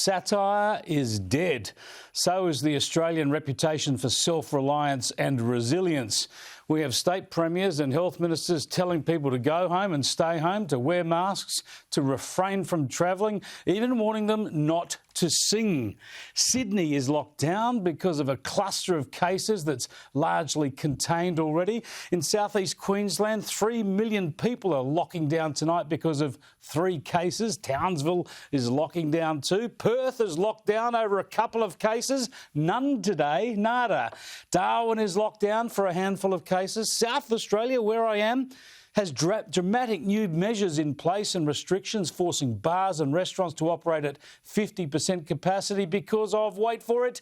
Satire is dead. So is the Australian reputation for self-reliance and resilience. We have state premiers and health ministers telling people to go home and stay home, to wear masks, to refrain from travelling, even warning them not to sing. Sydney is locked down because of a cluster of cases that's largely contained already. In southeast Queensland, 3 million people are locking down tonight because of 3 cases. Townsville is locking down too. Perth is locked down over a couple of cases. None today, nada. Darwin is locked down for a handful of cases. South Australia, where I am, has dramatic new measures in place and restrictions forcing bars and restaurants to operate at 50% capacity because of, wait for it,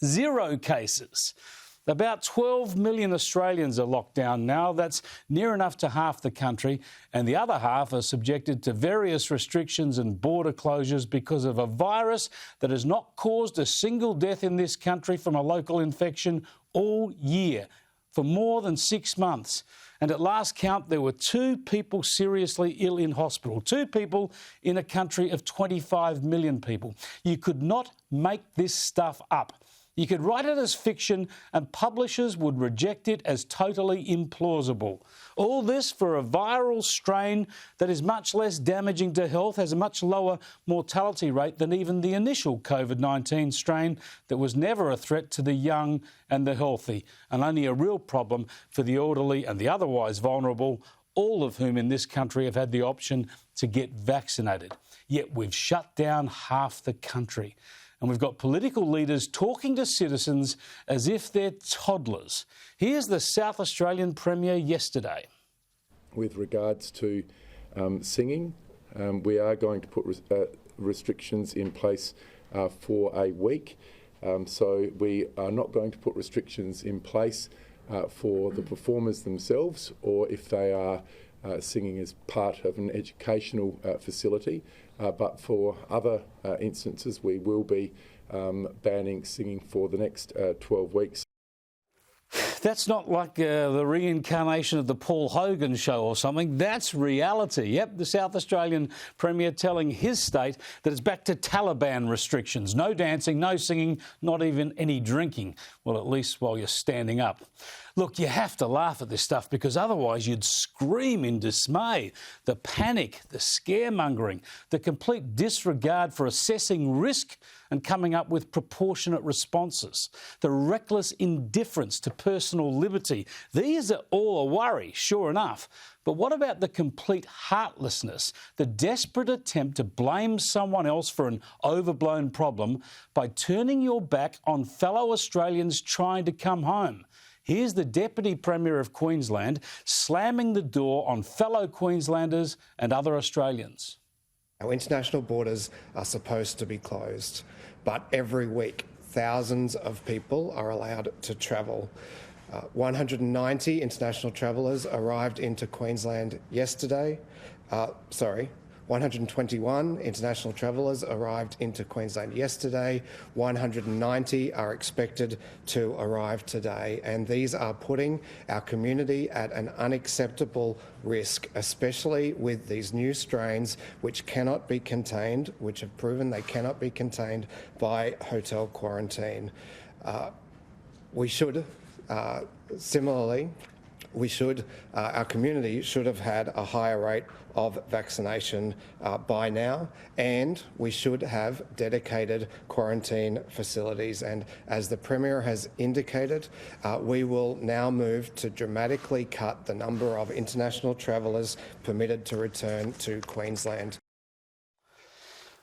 0 cases. About 12 million Australians are locked down now. That's near enough to half the country, and the other half are subjected to various restrictions and border closures because of a virus that has not caused a single death in this country from a local infection all year, for more than 6 months. And at last count, there were 2 people seriously ill in hospital. 2 people in a country of 25 million people. You could not make this stuff up. You could write it as fiction and publishers would reject it as totally implausible. All this for a viral strain that is much less damaging to health, has a much lower mortality rate than even the initial COVID-19 strain that was never a threat to the young and the healthy, and only a real problem for the elderly and the otherwise vulnerable, all of whom in this country have had the option to get vaccinated. Yet we've shut down half the country. And we've got political leaders talking to citizens as if they're toddlers. Here's the South Australian Premier yesterday. With regards to singing, we are going to put restrictions in place for a week. So we are not going to put restrictions in place for the performers themselves, or if they are singing as part of an educational facility. But for other instances, we will be banning singing for the next 12 weeks. That's not like the reincarnation of the Paul Hogan show or something. That's reality. Yep, the South Australian Premier telling his state that it's back to Taliban restrictions. No dancing, no singing, not even any drinking. Well, at least while you're standing up. Look, you have to laugh at this stuff because otherwise you'd scream in dismay. The panic, the scaremongering, the complete disregard for assessing risk and coming up with proportionate responses, the reckless indifference to personal liberty. These are all a worry, sure enough. But what about the complete heartlessness, the desperate attempt to blame someone else for an overblown problem by turning your back on fellow Australians trying to come home? Here's the Deputy Premier of Queensland slamming the door on fellow Queenslanders and other Australians. Our international borders are supposed to be closed, but every week thousands of people are allowed to travel. 190 international travellers arrived into Queensland yesterday. 121 international travellers arrived into Queensland yesterday. 190 are expected to arrive today. And these are putting our community at an unacceptable risk, especially with these new strains which cannot be contained, which have proven they cannot be contained by hotel quarantine. Our community should have had a higher rate of vaccination by now, and we should have dedicated quarantine facilities. And as the Premier has indicated, we will now move to dramatically cut the number of international travellers permitted to return to Queensland.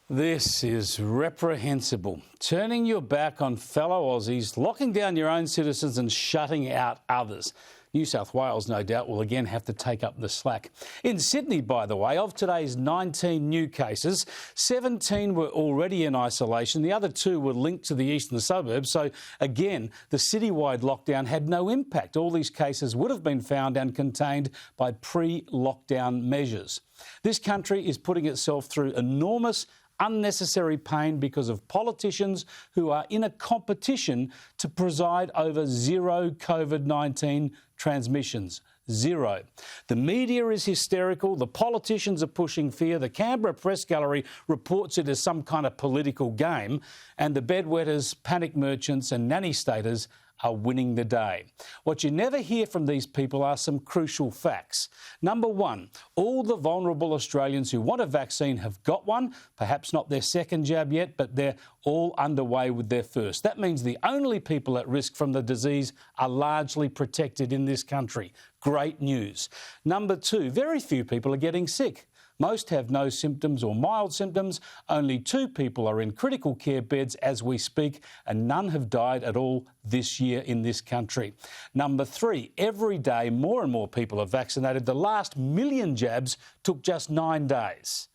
This is reprehensible. Turning your back on fellow Aussies, locking down your own citizens and shutting out others. New South Wales, no doubt, will again have to take up the slack. In Sydney, by the way, of today's 19 new cases, 17 were already in isolation. The other 2 were linked to the eastern suburbs. So, again, the citywide lockdown had no impact. All these cases would have been found and contained by pre-lockdown measures. This country is putting itself through enormous unnecessary pain because of politicians who are in a competition to preside over 0 COVID-19 transmissions. zero. The media is hysterical, the politicians are pushing fear, the Canberra Press Gallery reports it as some kind of political game, and the bedwetters, panic merchants and nanny staters are winning the day. What you never hear from these people are some crucial facts. Number one, all the vulnerable Australians who want a vaccine have got one, perhaps not their second jab yet, but they're all underway with their first. That means the only people at risk from the disease are largely protected in this country. Great news. Number two, very few people are getting sick. Most have no symptoms or mild symptoms. Only 2 people are in critical care beds as we speak, and none have died at all this year in this country. Number 3, every day more and more people are vaccinated. The last 1 million jabs took just 9 days.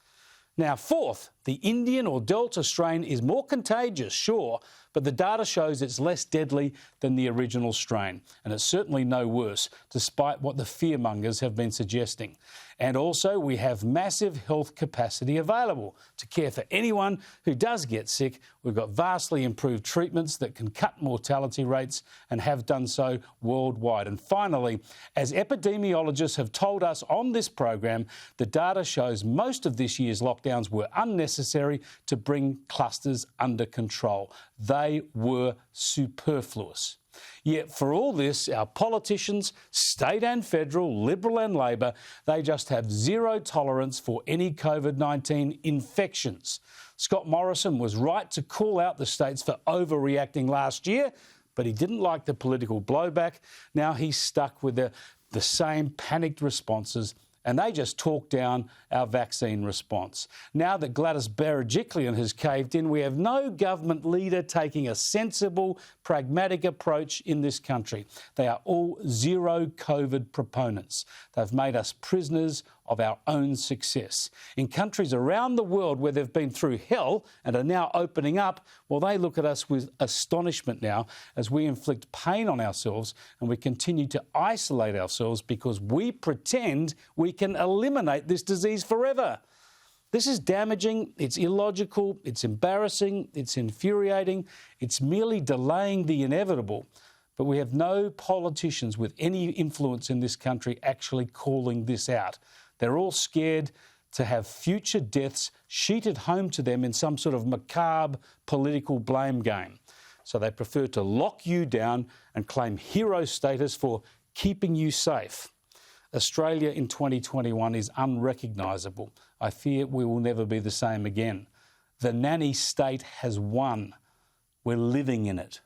Now, fourth, the Indian or Delta strain is more contagious, sure, but the data shows it's less deadly than the original strain, and it's certainly no worse, despite what the fearmongers have been suggesting. And also, we have massive health capacity available to care for anyone who does get sick. We've got vastly improved treatments that can cut mortality rates and have done so worldwide. And finally, as epidemiologists have told us on this program, the data shows most of this year's lockdowns were unnecessary to bring clusters under control. They were superfluous. Yet for all this, our politicians, state and federal, Liberal and Labor, they just have zero tolerance for any COVID-19 infections. Scott Morrison was right to call out the states for overreacting last year, but he didn't like the political blowback. Now he's stuck with the same panicked responses, and they just talk down our vaccine response. Now that Gladys Berejiklian has caved in, we have no government leader taking a sensible, pragmatic approach in this country. They are all zero COVID proponents. They've made us prisoners of our own success. In countries around the world where they've been through hell and are now opening up, well, they look at us with astonishment now as we inflict pain on ourselves and we continue to isolate ourselves because we pretend we can eliminate this disease forever. This is damaging, it's illogical, it's embarrassing, it's infuriating, it's merely delaying the inevitable. But we have no politicians with any influence in this country actually calling this out. They're all scared to have future deaths sheeted home to them in some sort of macabre political blame game. So they prefer to lock you down and claim hero status for keeping you safe. Australia in 2021 is unrecognisable. I fear we will never be the same again. The nanny state has won. We're living in it.